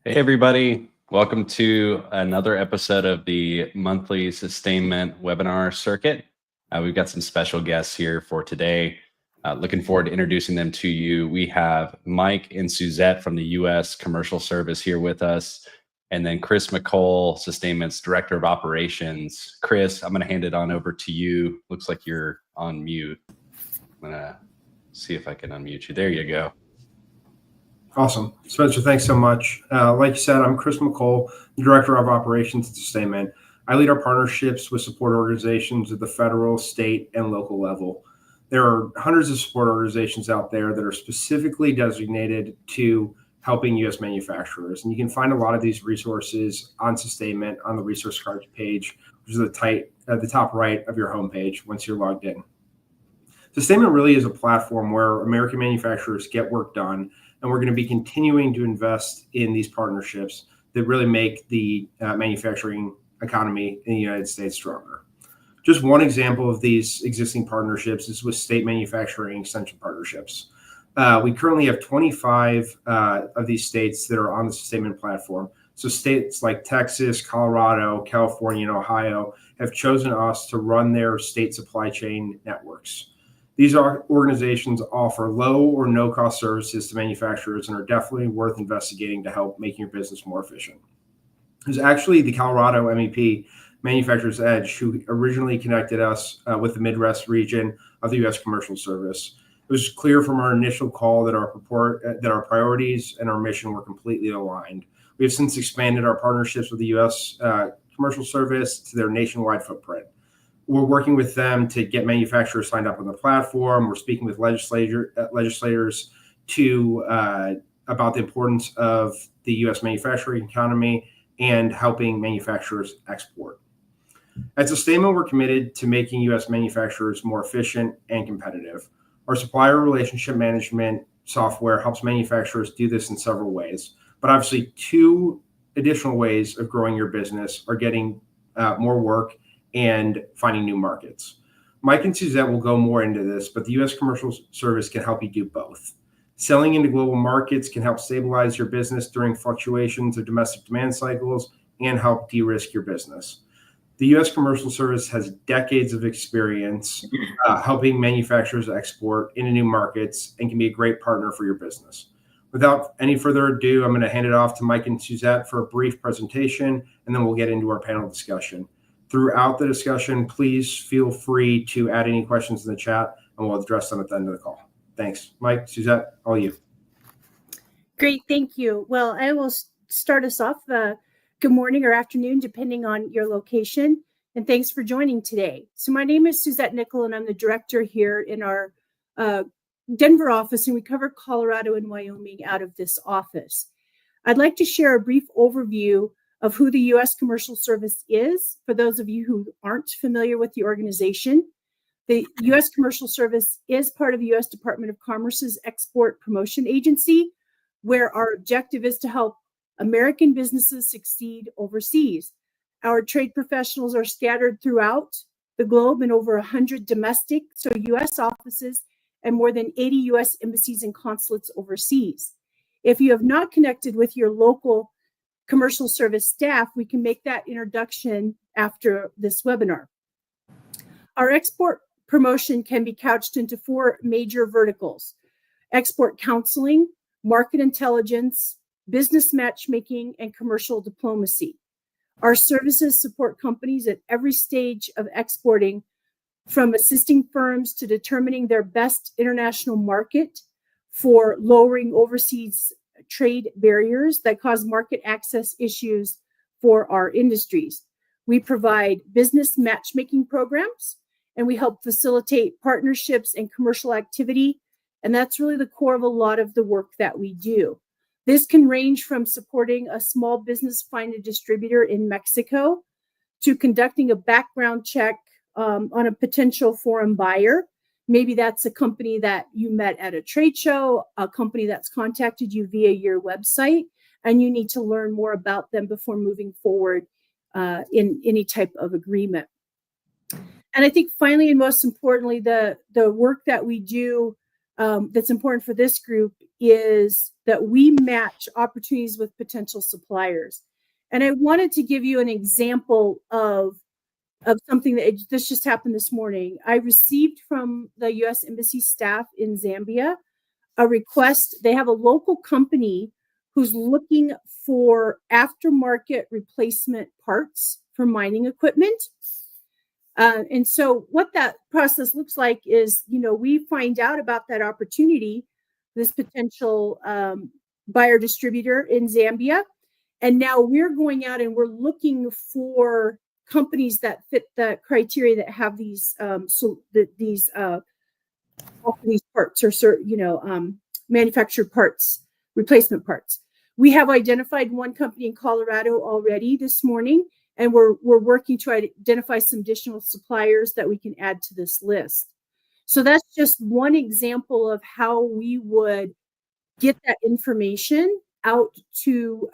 Hey, everybody. Welcome to another episode of the monthly Sustainment webinar circuit. We've got some special guests here for today. Looking forward to introducing them to you. We have Mike and Suzette from the U.S. Commercial Service here with us, and then Chris McCole, Sustainment's Director of Operations. Chris, I'm going to hand it on over to you. Looks like you're on mute. I'm going to see if I can unmute you. There you go. Awesome. Spencer, thanks so much. Like you said, I'm Chris McCole, the Director of Operations at Sustainment. I lead our partnerships with support organizations at the federal, state, and local level. There are hundreds of support organizations out there that are specifically designated to helping U.S. manufacturers. And you can find a lot of these resources on Sustainment on the resource cards page, which is at the top right of your homepage once you're logged in. Sustainment really is a platform where American manufacturers get work done, and we're going to be continuing to invest in these partnerships that really make the manufacturing economy in the United States stronger. Just one example of these existing partnerships is with state manufacturing extension partnerships. We currently have 25 of these states that are on the Sustainment platform. So states like Texas, Colorado, California, and Ohio have chosen us to run their state supply chain networks. These organizations offer low or no cost services to manufacturers and are definitely worth investigating to help making your business more efficient. It was actually the Colorado MEP, Manufacturers Edge, who originally connected us with the Midwest region of the U.S. Commercial Service. It was clear from our initial call that our priorities and our mission were completely aligned. We have since expanded our partnerships with the U.S. Commercial Service to their nationwide footprint. We're working with them to get manufacturers signed up on the platform. We're speaking with legislators about the importance of the U.S. manufacturing economy and helping manufacturers export. At Sustainment, we're committed to making U.S. manufacturers more efficient and competitive. Our supplier relationship management software helps manufacturers do this in several ways, but obviously two additional ways of growing your business are getting more work and finding new markets. Mike and Suzette will go more into this, but the U.S. Commercial Service can help you do both. Selling into global markets can help stabilize your business during fluctuations of domestic demand cycles and help de-risk your business. The U.S. Commercial Service has decades of experience helping manufacturers export into new markets and can be a great partner for your business. Without any further ado, I'm going to hand it off to Mike and Suzette for a brief presentation, and then we'll get into our panel discussion. Throughout the discussion, please feel free to add any questions in the chat, and we'll address them at the end of the call. Thanks. Mike, Suzette, all you. Great, thank you. Well, I will start us off. Good morning or afternoon, depending on your location, and thanks for joining today. So my name is Suzette Nickel, and I'm the director here in our Denver office, and we cover Colorado and Wyoming out of this office. I'd like to share a brief overview of who the U.S. Commercial Service is, for those of you who aren't familiar with the organization. The U.S. Commercial Service is part of the U.S. Department of Commerce's Export Promotion Agency, where our objective is to help American businesses succeed overseas. Our trade professionals are scattered throughout the globe in over 100 domestic, so U.S. offices, and more than 80 U.S. embassies and consulates overseas. If you have not connected with your local commercial service staff, we can make that introduction after this webinar. Our export promotion can be couched into four major verticals: export counseling, market intelligence, business matchmaking, and commercial diplomacy. Our services support companies at every stage of exporting, from assisting firms to determining their best international market for lowering overseas trade barriers that cause market access issues for our industries. We provide business matchmaking programs, and we help facilitate partnerships and commercial activity. And that's really the core of a lot of the work that we do. This can range from supporting a small business find a distributor in Mexico to conducting a background check on a potential foreign buyer. Maybe that's a company that you met at a trade show, a company that's contacted you via your website, and you need to learn more about them before moving forward in any type of agreement. And I think finally, and most importantly, the work that we do that's important for this group is that we match opportunities with potential suppliers. And I wanted to give you an example of something this just happened this morning. I received from the U.S. Embassy staff in Zambia a request. They have a local company who's looking for aftermarket replacement parts for mining equipment. And so what that process looks like is, we find out about that opportunity, this potential buyer distributor in Zambia. And now we're going out and we're looking for companies that fit the criteria that have these parts or manufactured parts, replacement parts. We have identified one company in Colorado already this morning, and we're working to identify some additional suppliers that we can add to this list. So that's just one example of how we would get that information out to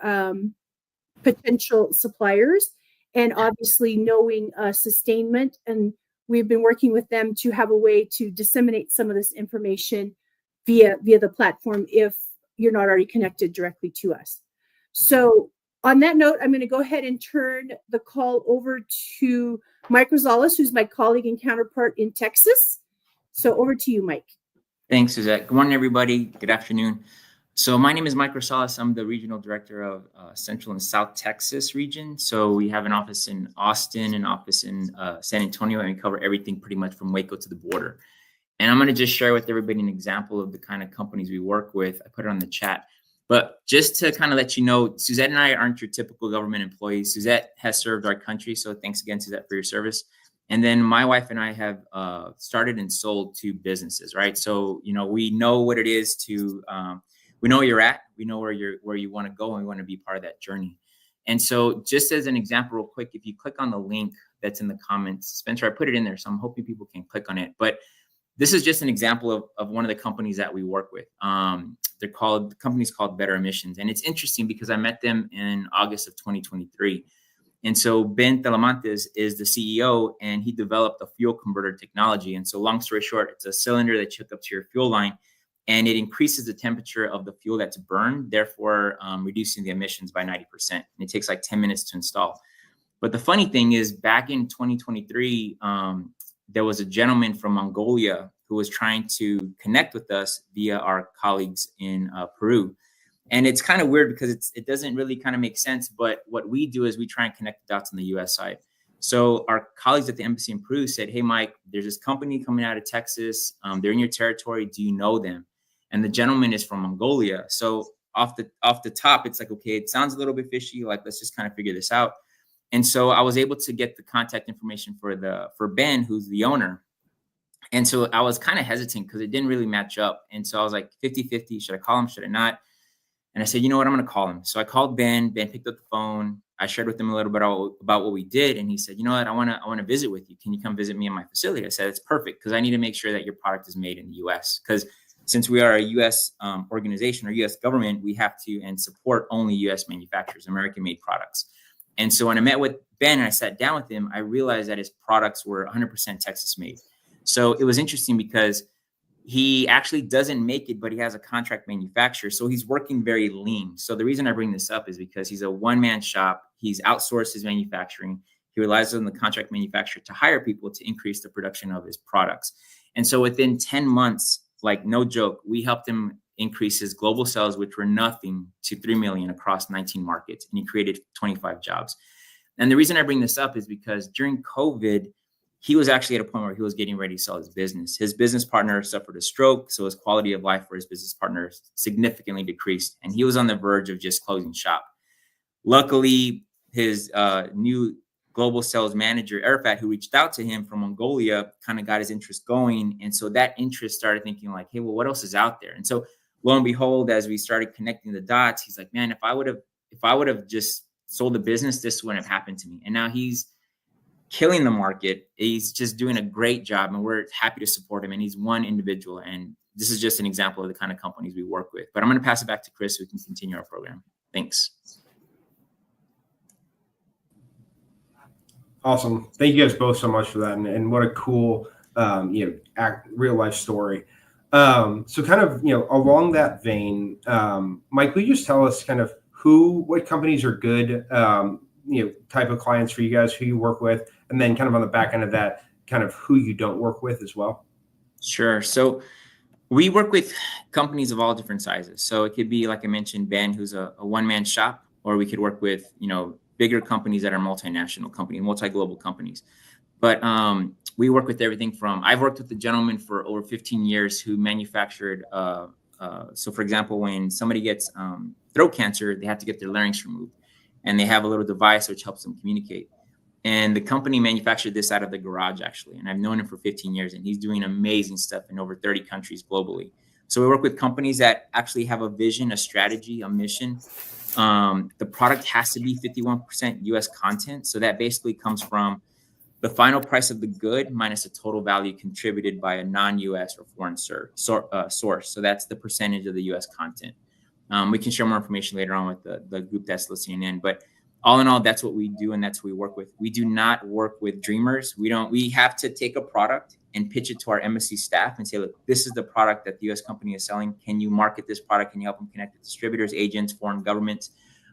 potential suppliers, and obviously knowing Sustainment, and we've been working with them to have a way to disseminate some of this information via the platform if you're not already connected directly to us. So on that note, I'm going to go ahead and turn the call over to Mike Rosales, who's my colleague and counterpart in Texas. So over to you, Mike. Thanks, Suzette. Good morning, everybody. Good afternoon. So my name is Mike Rosales. I'm the regional director of Central and South Texas region. So we have an office in Austin, an office in San Antonio, and we cover everything pretty much from Waco to the border. And I'm going to just share with everybody an example of the kind of companies we work with. I put it on the chat. But just to kind of let you know, Suzette and I aren't your typical government employees. Suzette has served our country. So thanks again, Suzette, for your service. And then my wife and I have started and sold 2 businesses, right? So, we know what it is to... we know where you're at. We know where you want to go, and we want to be part of that journey. And so just as an example, real quick, if you click on the link that's in the comments, Spencer, I put it in there, so I'm hoping people can click on it. But this is just an example of one of the companies that we work with. The company's called Better Emissions. And it's interesting because I met them in August of 2023. And so Ben Talamantes is the CEO, and he developed a fuel converter technology. And so long story short, it's a cylinder that you hook up to your fuel line, and it increases the temperature of the fuel that's burned, therefore reducing the emissions by 90%. And it takes like 10 minutes to install. But the funny thing is, back in 2023, there was a gentleman from Mongolia who was trying to connect with us via our colleagues in Peru. And it's kind of weird because it doesn't really kind of make sense. But what we do is we try and connect the dots on the US side. So our colleagues at the embassy in Peru said, "Hey, Mike, there's this company coming out of Texas. They're in your territory. Do you know them?" And the gentleman is from Mongolia. So off the top, it's like, okay, it sounds a little bit fishy. Like, let's just kind of figure this out. And so I was able to get the contact information for Ben, who's the owner. And so I was kind of hesitant because it didn't really match up. And so I was like 50-50. Should I call him? Should I not? And I said, you know what? I'm going to call him. So I called Ben. Ben picked up the phone. I shared with him a little bit about what we did. And he said, you know what? I want to visit with you. Can you come visit me in my facility? I said, it's perfect because I need to make sure that your product is made in the US. Because since we are a U.S. Organization or U.S. government, we have to and support only U.S. manufacturers, American-made products. And so when I met with Ben and I sat down with him, I realized that his products were 100% Texas-made. So it was interesting because he actually doesn't make it, but he has a contract manufacturer. So he's working very lean. So the reason I bring this up is because he's a one-man shop. He's outsourced his manufacturing. He relies on the contract manufacturer to hire people to increase the production of his products. And so within 10 months, like no joke, we helped him increase his global sales, which were nothing, to 3 million across 19 markets. And he created 25 jobs. And the reason I bring this up is because during COVID, he was actually at a point where he was getting ready to sell his business. His business partner suffered a stroke, so his quality of life for his business partner significantly decreased. And he was on the verge of just closing shop. Luckily, his new global sales manager, Arafat, who reached out to him from Mongolia, kind of got his interest going. And so that interest started thinking like, hey, well, what else is out there? And so lo and behold, as we started connecting the dots, he's like, man, if I would have just sold the business, this wouldn't have happened to me. And now he's killing the market. He's just doing a great job, and we're happy to support him. And he's one individual. And this is just an example of the kind of companies we work with. But I'm going to pass it back to Chris so we can continue our program. Thanks. Awesome. Thank you guys both so much for that. And what a cool, real life story. So kind of, along that vein, Mike, will you just tell us kind of what companies are good, type of clients for you guys, who you work with, and then kind of on the back end of that, kind of who you don't work with as well? Sure. So we work with companies of all different sizes. So it could be, like I mentioned, Ben, who's a one-man shop, or we could work with, bigger companies that are multinational companies, multi-global companies. But we work with everything from, I've worked with a gentleman for over 15 years who manufactured, so for example, when somebody gets throat cancer, they have to get their larynx removed, and they have a little device which helps them communicate. And the company manufactured this out of the garage, actually. And I've known him for 15 years, and he's doing amazing stuff in over 30 countries globally. So we work with companies that actually have a vision, a strategy, a mission. The product has to be 51% US content. So that basically comes from the final price of the good minus the total value contributed by a non-US or foreign source. So that's the percentage of the US content. We can share more information later on with the group that's listening in. But all in all, that's what we do, and that's what we work with. We do not work with dreamers. We have to take a product and pitch it to our embassy staff and say, look, this is the product that the U.S. company is selling. Can you market this product? Can you help them connect with distributors, agents, foreign governments?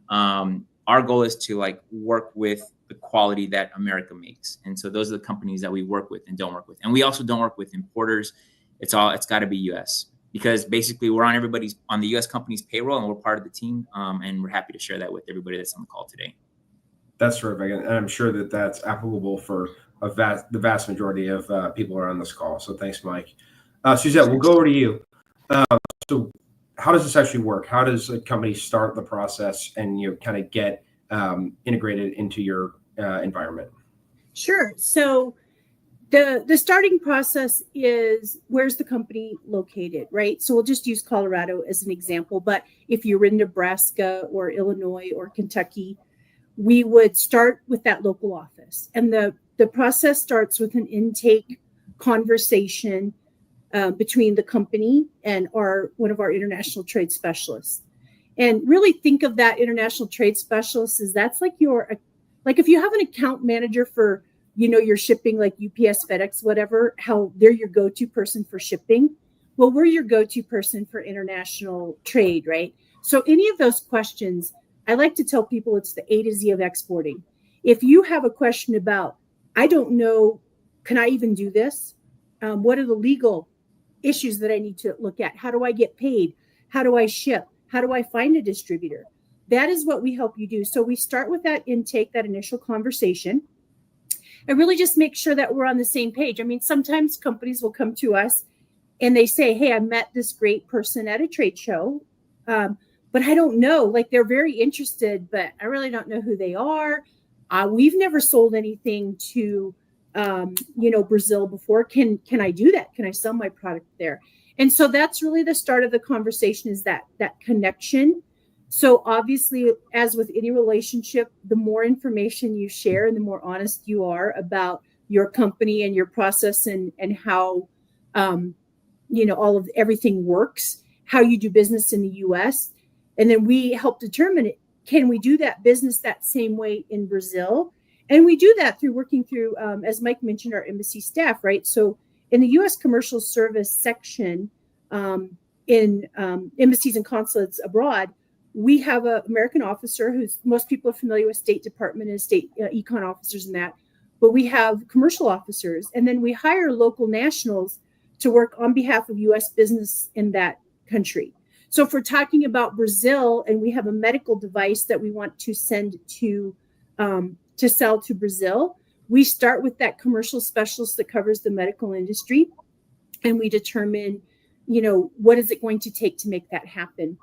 Our goal is to work with the quality that America makes. And so those are the companies that we work with and don't work with. And we also don't work with importers. It's got to be U.S. because basically we're on the U.S. company's payroll, and we're part of the team. And we're happy to share that with everybody that's on the call today. That's terrific. And I'm sure that that's applicable for the vast majority of people who are on this call. So thanks, Mike. Suzette, we'll go over to you. So how does this actually work? How does a company start the process and kind of get integrated into your environment? Sure. So the starting process is, where's the company located, right? So we'll just use Colorado as an example. But if you're in Nebraska or Illinois or Kentucky, we would start with that local office. And the process starts with an intake conversation between the company and one of our international trade specialists. And really think of that international trade specialist as that's like if you have an account manager for, your shipping, like UPS, FedEx, whatever, how they're your go-to person for shipping. Well, we're your go-to person for international trade, right? So any of those questions, I like to tell people it's the A to Z of exporting. If you have a question about, I don't know, can I even do this? What are the legal issues that I need to look at? How do I get paid? How do I ship? How do I find a distributor? That is what we help you do. So we start with that intake, that initial conversation, and really just make sure that we're on the same page. I mean, sometimes companies will come to us and they say, hey, I met this great person at a trade show, but I don't know, they're very interested, but I really don't know who they are. We've never sold anything to, Brazil before. Can I do that? Can I sell my product there? And so that's really the start of the conversation, is that connection. So obviously, as with any relationship, the more information you share and the more honest you are about your company and your process and how, all of everything works, how you do business in the U.S. And then we help determine can we do that business that same way in Brazil? And we do that through working through, as Mike mentioned, our embassy staff, right? So in the U.S. commercial service section, in embassies and consulates abroad, we have an American officer who's, most people are familiar with State Department and state econ officers and that, but we have commercial officers, and then we hire local nationals to work on behalf of U.S. business in that country. So if we're talking about Brazil and we have a medical device that we want to send to sell to Brazil, we start with that commercial specialist that covers the medical industry, and we determine, what is it going to take to make that happen.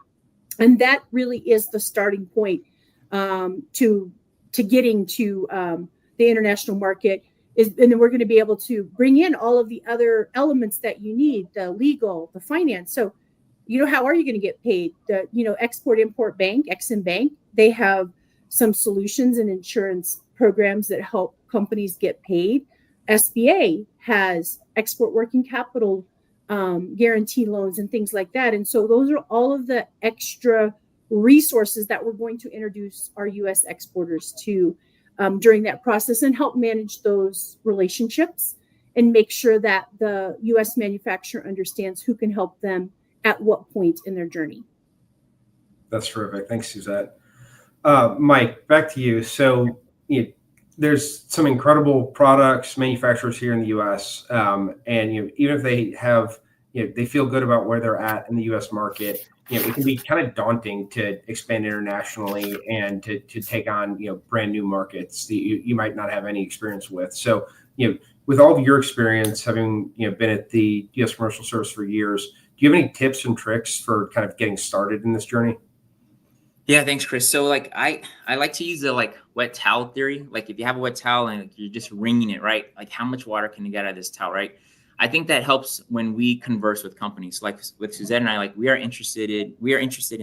And that really is the starting point to getting to the international market. And then we're going to be able to bring in all of the other elements that you need, the legal, the finance. So, how are you going to get paid? The, Export-Import Bank, Ex-Im Bank, they have some solutions and insurance programs that help companies get paid. SBA has export working capital guarantee loans and things like that. And so those are all of the extra resources that we're going to introduce our U.S. exporters to during that process and help manage those relationships and make sure that the U.S. manufacturer understands who can help them at what point in their journey. That's terrific. Thanks, Suzette. Mike, back to you. So there's some incredible products, manufacturers here in the U.S. And even if they have, they feel good about where they're at in the U.S. market, it can be kind of daunting to expand internationally and to take on brand new markets that you might not have any experience with. So with all of your experience, having been at the U.S. Commercial Service for years, do you have any tips and tricks for kind of getting started in this journey? Yeah, thanks, Chris. So I like to use the wet towel theory. Like if you have a wet towel and you're just wringing it, right? Like how much water can you get out of this towel, right? I think that helps when we converse with companies. Like with Suzette and I, we are interested in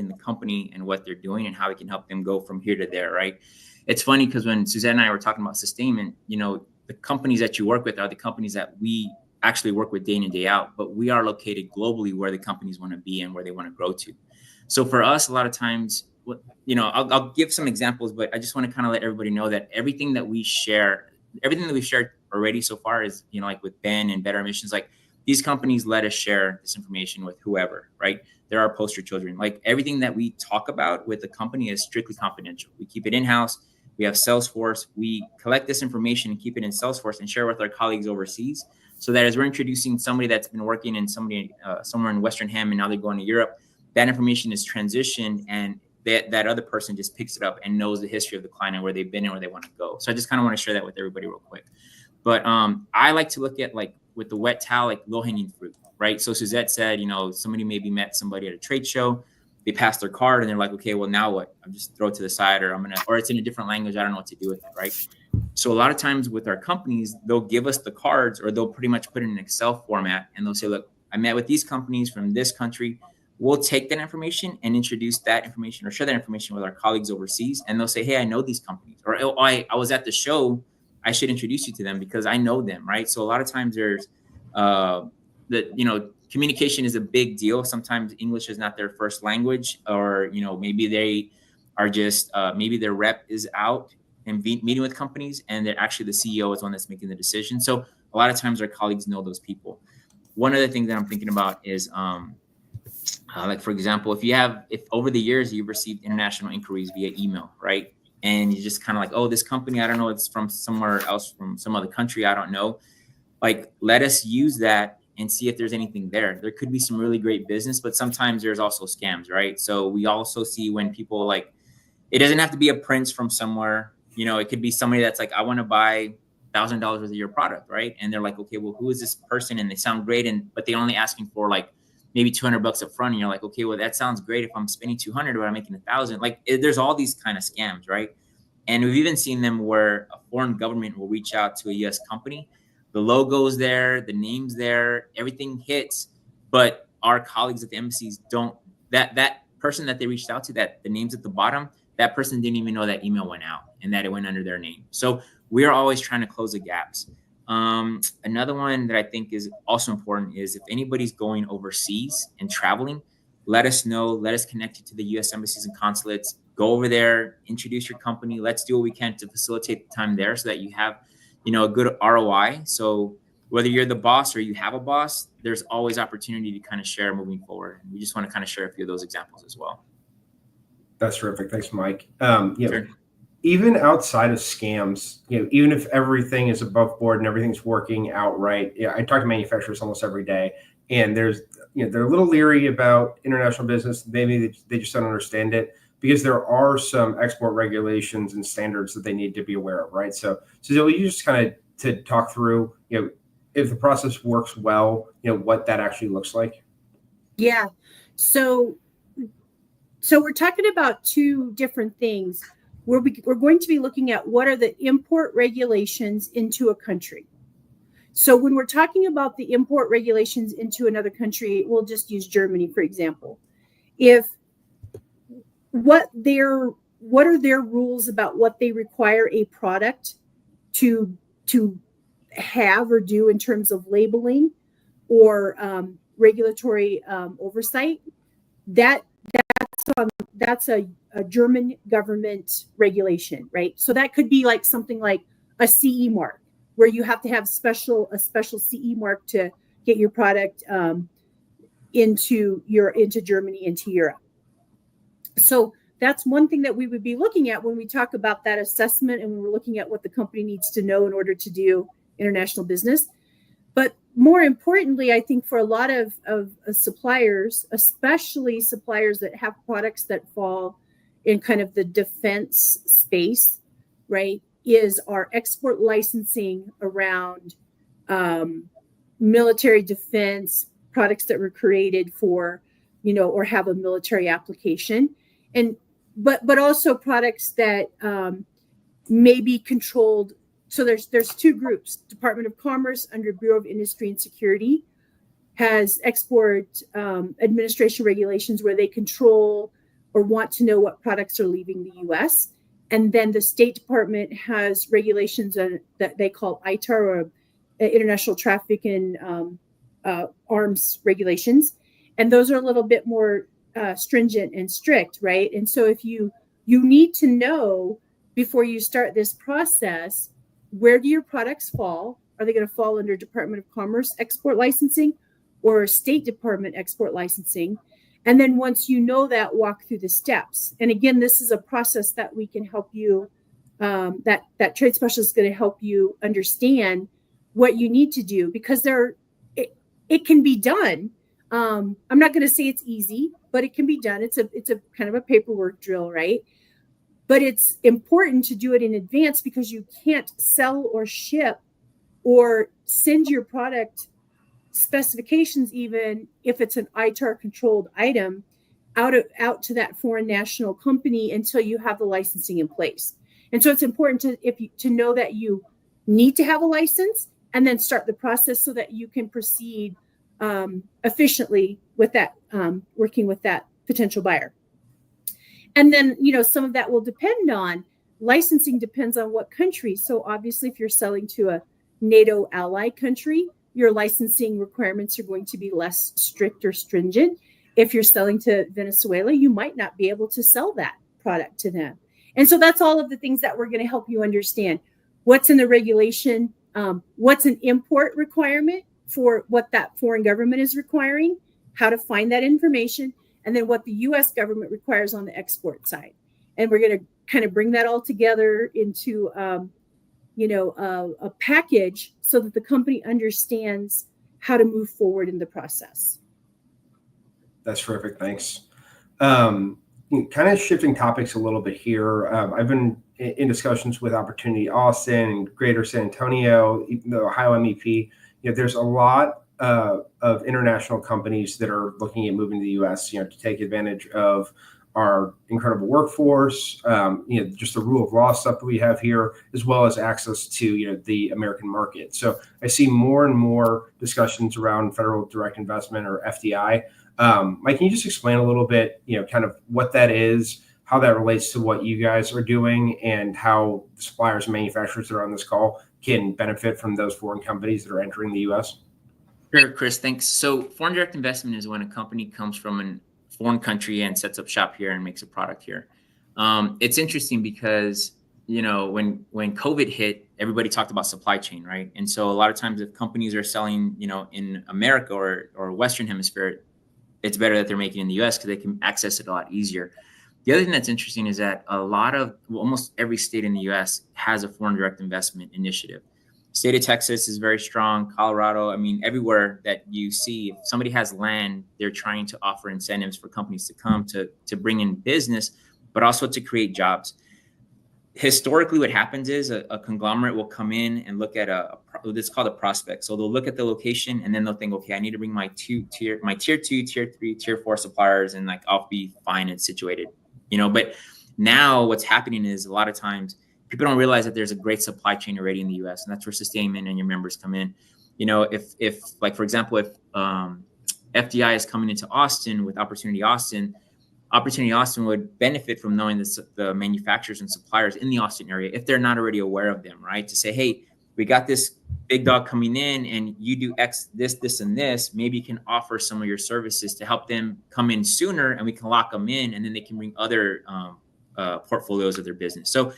the company and what they're doing and how we can help them go from here to there, right? It's funny because when Suzette and I were talking about sustainment, the companies that you work with are the companies that we actually work with day in and day out, but we are located globally where the companies want to be and where they want to grow to. So for us, a lot of times, I'll give some examples, but I just want to kind of let everybody know that everything that we've shared already so far is, like with Ben and Better Emissions, like these companies let us share this information with whoever, right? They're our poster children. Like everything that we talk about with the company is strictly confidential. We keep it in-house. We have Salesforce. We collect this information and keep it in Salesforce and share with our colleagues overseas. So that as we're introducing somebody that's been working in somewhere in Western Ham and now they're going to Europe, that information is transitioned and that other person just picks it up and knows the history of the client and where they've been and where they want to go. So I just kind of want to share that with everybody real quick. But I like to look at with the wet towel, low hanging fruit, right? So Suzette said, somebody maybe met somebody at a trade show, they passed their card and they're like, okay, well now what? I'm just throw it to the side or it's in a different language. I don't know what to do with it, right? So a lot of times with our companies, they'll give us the cards or they'll pretty much put it in an Excel format and they'll say, look, I met with these companies from this country. We'll take that information and introduce that information or share that information with our colleagues overseas. And they'll say, hey, I know these companies, or oh, I was at the show. I should introduce you to them because I know them, right? So a lot of times there's communication is a big deal. Sometimes English is not their first language, or, maybe they are just, maybe their rep is out and meeting with companies and they're actually the CEO is one that's making the decision. So a lot of times our colleagues know those people. One other thing that I'm thinking about is, for example, if over the years you've received international inquiries via email, right? And you're just kind of like, oh, this company, I don't know, it's from somewhere else, from some other country, I don't know. Let us use that and see if there's anything there. There could be some really great business, but sometimes there's also scams, right? So we also see when people it doesn't have to be a prince from somewhere, it could be somebody that's like, I want to buy $1,000 worth of your product, right? And they're like, okay, well, who is this person? And they sound great, but they're only asking for maybe $200 up front. And you're like, okay, well, that sounds great if I'm spending 200, but I'm making 1,000. There's all these kind of scams, right? And we've even seen them where a foreign government will reach out to a U.S. company. The logo's there, the name's there, everything hits, but our colleagues at the embassies don't. That person that they reached out to, that the name's at the bottom, that person didn't even know that email went out and that it went under their name. So we are always trying to close the gaps. Another one that I think is also important is if anybody's going overseas and traveling, let us know, let us connect you to the U.S. embassies and consulates, go over there, introduce your company. Let's do what we can to facilitate the time there so that you have, a good ROI. So whether you're the boss or you have a boss, there's always opportunity to kind of share moving forward. And we just want to kind of share a few of those examples as well. That's terrific. Thanks, Mike. Sure. Even outside of scams, even if everything is above board and everything's working out right, I talk to manufacturers almost every day, and they're a little leery about international business. Maybe they just don't understand it because there are some export regulations and standards that they need to be aware of, right? So will you just kind of to talk through, if the process works well, what that actually looks like? Yeah. So we're talking about two different things. We're going to be looking at what are the import regulations into a country. So when we're talking about the import regulations into another country, we'll just use Germany, for example. What are their rules about what they require a product to have or do in terms of labeling or regulatory oversight? That's a German government regulation, right? So that could be something like a CE mark. where you have to have a special CE mark to get your product into Germany, into Europe. So that's one thing that we would be looking at when we talk about that assessment and when we're looking at what the company needs to know in order to do international business. But more importantly, I think for a lot of suppliers, especially suppliers that have products that fall in kind of the defense space, right, is our export licensing around military defense products that were created for, or have a military application. And but also products that may be controlled. So there's two groups. Department of Commerce under Bureau of Industry and Security has export administration regulations where they control or want to know what products are leaving the U.S. And then the State Department has regulations that they call ITAR, or International Traffic in Arms Regulations. And those are a little bit more stringent and strict, right? And so if you need to know before you start this process, where do your products fall? Are they going to fall under Department of Commerce export licensing or State Department export licensing? And then once you know that, walk through the steps. And again, this is a process that we can help you, that trade specialist is going to help you understand what you need to do, because it can be done. I'm not going to say it's easy, but it can be done. It's a kind of a paperwork drill, right? But it's important to do it in advance, because you can't sell or ship or send your product specifications, even if it's an ITAR controlled item, out to that foreign national company until you have the licensing in place. And so it's important to know that you need to have a license and then start the process so that you can proceed efficiently with that, working with that potential buyer. And then, some of that will depend on licensing, depends on what country. So obviously, if you're selling to a NATO ally country, your licensing requirements are going to be less strict or stringent. If you're selling to Venezuela, you might not be able to sell that product to them. And so that's all of the things that we're going to help you understand. What's in the regulation? What's an import requirement for what that foreign government is requiring? How to find that information? And then what the U.S. government requires on the export side. And we're going to kind of bring that all together into, a package so that the company understands how to move forward in the process. That's terrific. Thanks. Kind of shifting topics a little bit here. I've been in discussions with Opportunity Austin and Greater San Antonio, the Ohio MEP. There's a lot of international companies that are looking at moving to the U.S. To take advantage of our incredible workforce, just the rule of law stuff that we have here, as well as access to the American market. So I see more and more discussions around federal direct investment, or FDI. Mike, can you just explain a little bit, kind of what that is, how that relates to what you guys are doing, and how the suppliers and manufacturers that are on this call can benefit from those foreign companies that are entering the U.S.? Sure, Chris, thanks. So foreign direct investment is when a company comes from a foreign country and sets up shop here and makes a product here. It's interesting because, when COVID hit, everybody talked about supply chain, right? And so a lot of times if companies are selling, in America or Western Hemisphere, it's better that they're making in the U.S. because they can access it a lot easier. The other thing that's interesting is that almost every state in the U.S. has a foreign direct investment initiative. State of Texas is very strong. Colorado, everywhere that you see, if somebody has land, they're trying to offer incentives for companies to come to bring in business, but also to create jobs. Historically, what happens is a conglomerate will come in and look at it's called a prospect. So they'll look at the location and then they'll think, okay, I need to bring my tier 2, tier 3, tier 4 suppliers, and I'll be fine and situated, But now what's happening is a lot of times people don't realize that there's a great supply chain already in the U.S. and that's where Sustainment and your members come in. If for example, if FDI is coming into Austin with Opportunity Austin would benefit from knowing the manufacturers and suppliers in the Austin area, if they're not already aware of them, right? To say, hey, we got this big dog coming in and you do X, this, and this, maybe you can offer some of your services to help them come in sooner and we can lock them in and then they can bring other portfolios of their business. So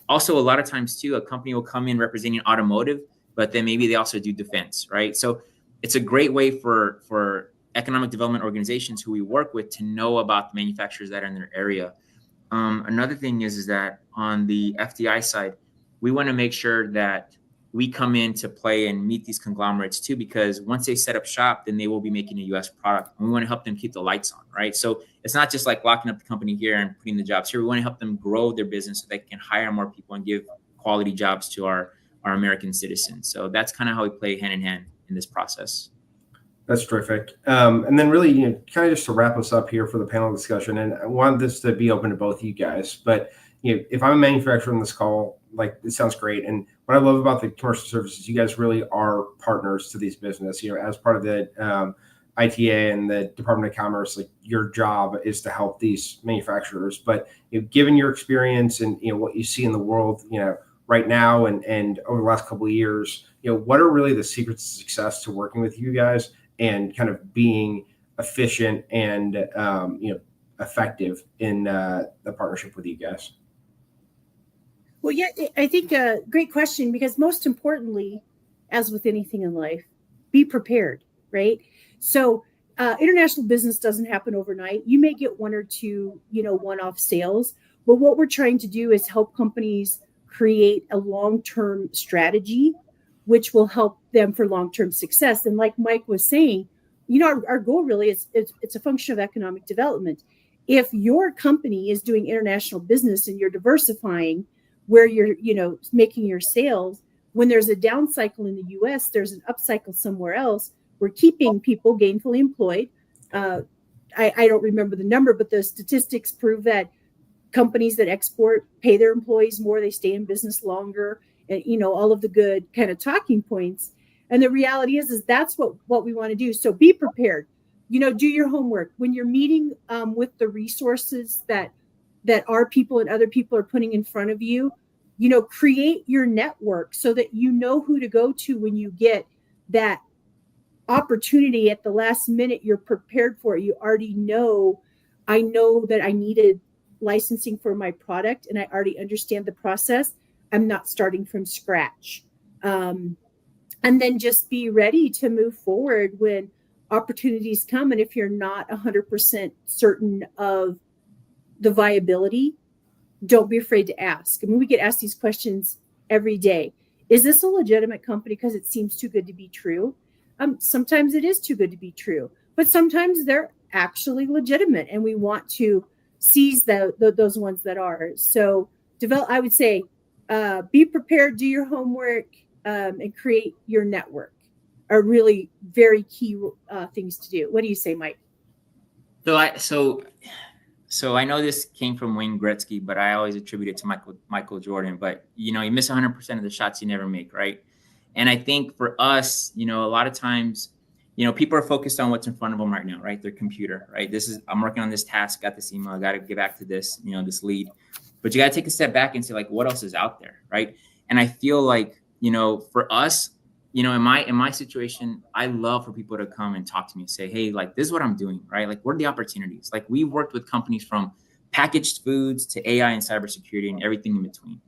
also, a lot of times, too, a company will come in representing automotive but then maybe they also do defense, right? So it's a great way for economic development organizations who we work with to know about the manufacturers that are in their area. Another thing is that on the FDI side, we want to make sure that we come in to play and meet these conglomerates too, because once they set up shop, then they will be making a U.S. product, and we want to help them keep the lights on, right? So it's not just like locking up the company here and putting the jobs here. We want to help them grow their business so they can hire more people and give quality jobs to our American citizens. So that's kind of how we play hand in hand in this process. That's terrific. And then really, kind of just to wrap us up here for the panel discussion, and I want this to be open to both of you guys, but if I'm a manufacturer on this call, like, it sounds great. And what I love about the commercial services, you guys really are partners to these business, as part of the ITA and the Department of Commerce, like, your job is to help these manufacturers. But given your experience and what you see in the world, right now and over the last couple of years, what are really the secrets to success to working with you guys and kind of being efficient and effective in the partnership with you guys? Well, yeah, I think a great question, because most importantly, as with anything in life, be prepared, right? So international business doesn't happen overnight. You may get one or two, one-off sales, but what we're trying to do is help companies create a long-term strategy, which will help them for long-term success. And like Mike was saying, our goal really is it's a function of economic development. If your company is doing international business and you're diversifying where you're, making your sales, when there's a down cycle in the US, there's an up cycle somewhere else. We're keeping people gainfully employed. I don't remember the number, but the statistics prove that companies that export pay their employees more, they stay in business longer, and all of the good kind of talking points. And the reality is that's what we want to do. So be prepared. Do your homework when you're meeting with the resources that our people and other people are putting in front of you. Create your network so that you know who to go to when you get that opportunity at the last minute. You're prepared for it. You already know, I know that I needed licensing for my product and I already understand the process. I'm not starting from scratch. And then just be ready to move forward when opportunities come. And if you're not 100% certain of the viability, don't be afraid to ask. I mean, we get asked these questions every day. Is this a legitimate company because it seems too good to be true? Sometimes it is too good to be true, but sometimes they're actually legitimate, and we want to seize those ones that are. So I would say, be prepared, do your homework, and create your network are really very key things to do. What do you say, Mike? So I know this came from Wayne Gretzky, but I always attribute it to Michael Jordan. But you miss 100% of the shots you never make, right? And I think for us, a lot of times, people are focused on what's in front of them right now, right? Their computer, right? I'm working on this task, got this email, I got to get back to this, this lead. But you got to take a step back and say, like, what else is out there, right? And I feel like, for us, in my situation, I love for people to come and talk to me and say, hey, like, this is what I'm doing, right? Like, what are the opportunities? Like, we worked with companies from packaged foods to AI and cybersecurity and everything in between.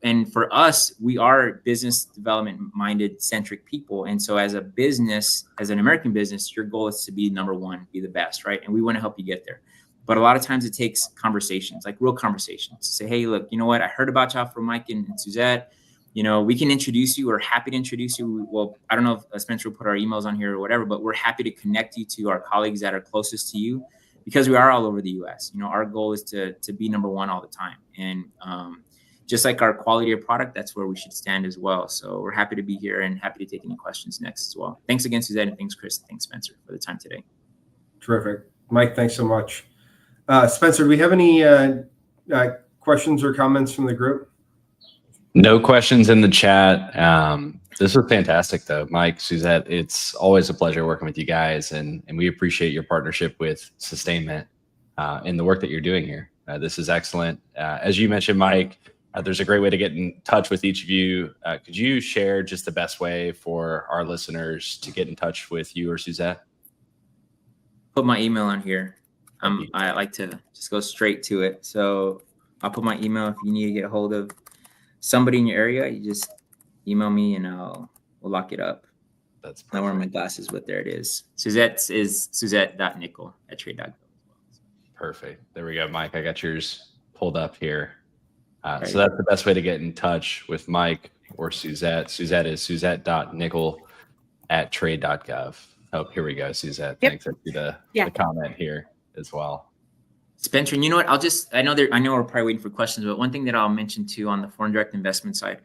And for us, we are business development minded centric people. And so as a business, as an American business, your goal is to be number one, be the best, right? And we want to help you get there. But a lot of times it takes conversations, like real conversations. Say, hey, look, you know what? I heard about y'all from Mike and Suzette. We can introduce you. We're happy to introduce you. Well, I don't know if Spencer will put our emails on here or whatever, but we're happy to connect you to our colleagues that are closest to you, because we are all over the U.S. Our goal is to be number one all the time. And just like our quality of product, that's where we should stand as well. So we're happy to be here and happy to take any questions next as well. Thanks again, Suzette, and thanks, Chris. Thanks, Spencer, for the time today. Terrific. Mike, thanks so much. Spencer, do we have any questions or comments from the group? No questions in the chat. This was fantastic, though. Mike, Suzette, it's always a pleasure working with you guys, and we appreciate your partnership with Sustainment and the work that you're doing here. This is excellent. As you mentioned, Mike, there's a great way to get in touch with each of you. Could you share just the best way for our listeners to get in touch with you or Suzette? Put my email on here. I like to just go straight to it. So I'll put my email if you need to get a hold of somebody in your area. You just email me and we'll lock it up. That's I wear perfect. my glasses, but there it is. Suzette is Suzette.nickel@trade.gov. Perfect. There we go, Mike. I got yours pulled up here. Right. So that's the best way to get in touch with Mike or Suzette. Suzette is suzette.nickel@trade.gov. Oh, here we go, Suzette. Yep. Thanks. I see the Yeah. comment here as well. Spencer, and you know what? I know we're probably waiting for questions, but one thing that I'll mention too on the foreign direct investment side,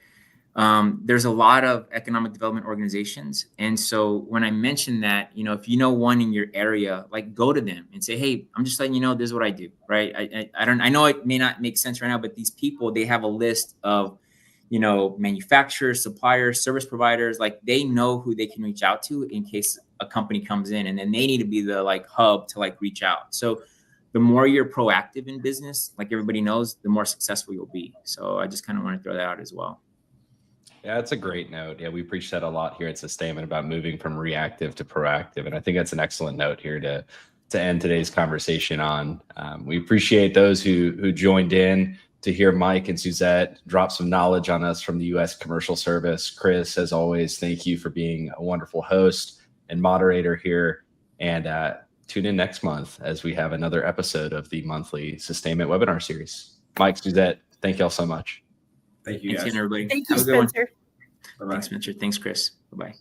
there's a lot of economic development organizations. And so when I mention that, if you know one in your area, like go to them and say, hey, I'm just letting you know, this is what I do, right? I know it may not make sense right now, but these people, they have a list of, manufacturers, suppliers, service providers, like they know who they can reach out to in case a company comes in, and then they need to be the hub to reach out. So the more you're proactive in business, like everybody knows, the more successful you'll be. So I just kind of want to throw that out as well. Yeah, that's a great note. Yeah, we preach that a lot here at Sustainment about moving from reactive to proactive. And I think that's an excellent note here to end today's conversation on. We appreciate those who joined in to hear Mike and Suzette drop some knowledge on us from the U.S. Commercial Service. Chris, as always, thank you for being a wonderful host and moderator here. And tune in next month as we have another episode of the monthly Sustainment webinar series. Mike, Suzette, thank y'all so much. Thank you, Thanks guys. again, everybody. Thank you, Have a good one. Spencer. Bye-bye. Thanks, Spencer. Thanks, Chris. Bye-bye.